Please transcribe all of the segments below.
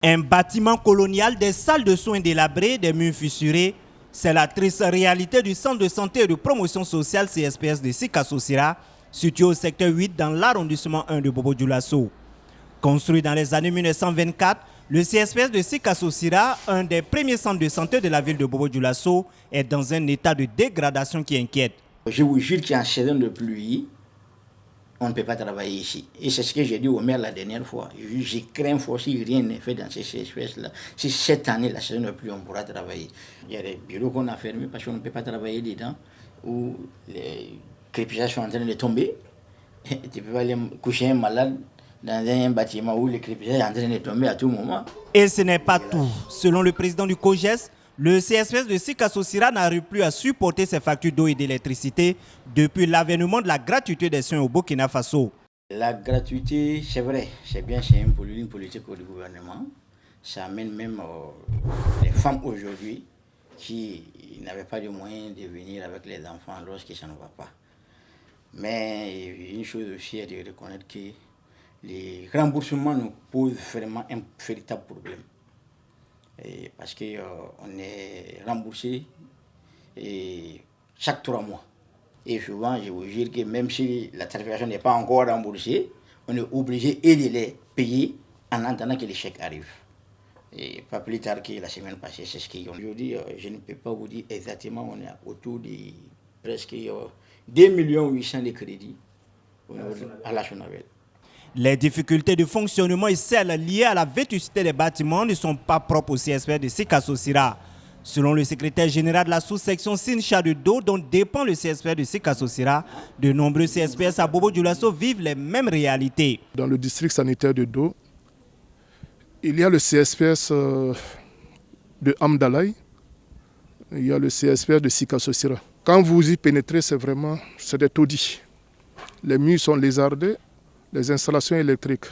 Un bâtiment colonial, des salles de soins délabrées, des murs fissurés, c'est la triste réalité du centre de santé et de promotion sociale CSPS de Sika Sosira, situé au secteur 8 dans l'arrondissement 1 de Bobo-Dioulasso. Construit dans les années 1924, le CSPS de Sika Sosira, un des premiers centres de santé de la ville de Bobo-Dioulasso, est dans un état de dégradation qui inquiète. Je vous jure qu'en saison de pluie, on ne peut pas travailler ici. Et c'est ce que j'ai dit au maire la dernière fois. Je crains fort si rien n'est fait dans ces espèces-là. Si cette année, la saison de pluie, on pourra travailler. Il y a des bureaux qu'on a fermés parce qu'on ne peut pas travailler dedans, où les crépissages sont en train de tomber. Tu peux pas aller coucher un malade dans un bâtiment où les crépissages sont en train de tomber à tout moment. Et ce n'est pas tout. Selon le président du COGES, le CSPS de Sika Sosira n'arrive plus à supporter ses factures d'eau et d'électricité depuis l'avènement de la gratuité des soins au Burkina Faso. La gratuité, c'est vrai, c'est bien, c'est une politique du gouvernement. Ça amène même les femmes aujourd'hui qui n'avaient pas de moyens de venir avec les enfants lorsque ça ne va pas. Mais une chose aussi est de reconnaître que les remboursements nous posent vraiment un véritable problème. Parce qu'on est remboursé chaque 3 mois. Et souvent, je vous jure que même si la tarification n'est pas encore remboursée, on est obligé de les payer en attendant que les chèques arrivent. Et pas plus tard que la semaine passée, c'est ce qu'ils ont dit. Je ne peux pas vous dire exactement, on est autour de presque 2 800 000 de crédits à la Sonabel. Les difficultés de fonctionnement et celles liées à la vétusté des bâtiments ne sont pas propres au CSPS de Sika Sosira. Selon le secrétaire général de la sous-section Sincha de Do, dont dépend le CSPS de Sika Sosira, de nombreux CSPS à Bobo-Dioulasso vivent les mêmes réalités. Dans le district sanitaire de Do, il y a le CSPS de Amdalaï, il y a le CSPS de Sika Sosira. Quand vous y pénétrez, c'est des taudis. Les murs sont lézardés. Les installations électriques,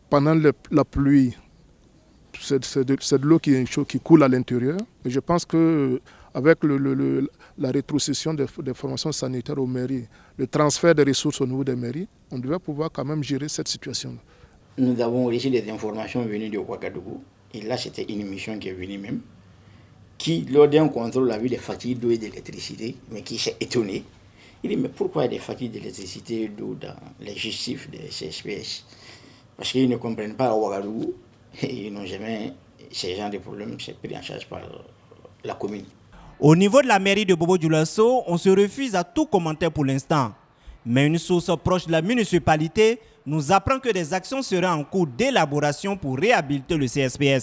pendant la pluie, c'est de l'eau qui coule à l'intérieur. Et je pense qu'avec la rétrocession des formations sanitaires aux mairies, le transfert des ressources au niveau des mairies, on devait pouvoir quand même gérer cette situation. Nous avons reçu des informations venues de Ouagadougou, et là c'était une mission qui est venue même, qui lors d'un contrôle a vu des factures d'eau et d'électricité, mais qui s'est étonné. Il dit, mais pourquoi il y a des factures d'électricité et d'eau dans les justifs des CSPS? Parce qu'ils ne comprennent pas à Ouagadougou et ils n'ont jamais ces genres de problèmes, c'est pris en charge par la commune. Au niveau de la mairie de Bobo-Dioulasso, on se refuse à tout commentaire pour l'instant. Mais une source proche de la municipalité nous apprend que des actions seraient en cours d'élaboration pour réhabiliter le CSPS.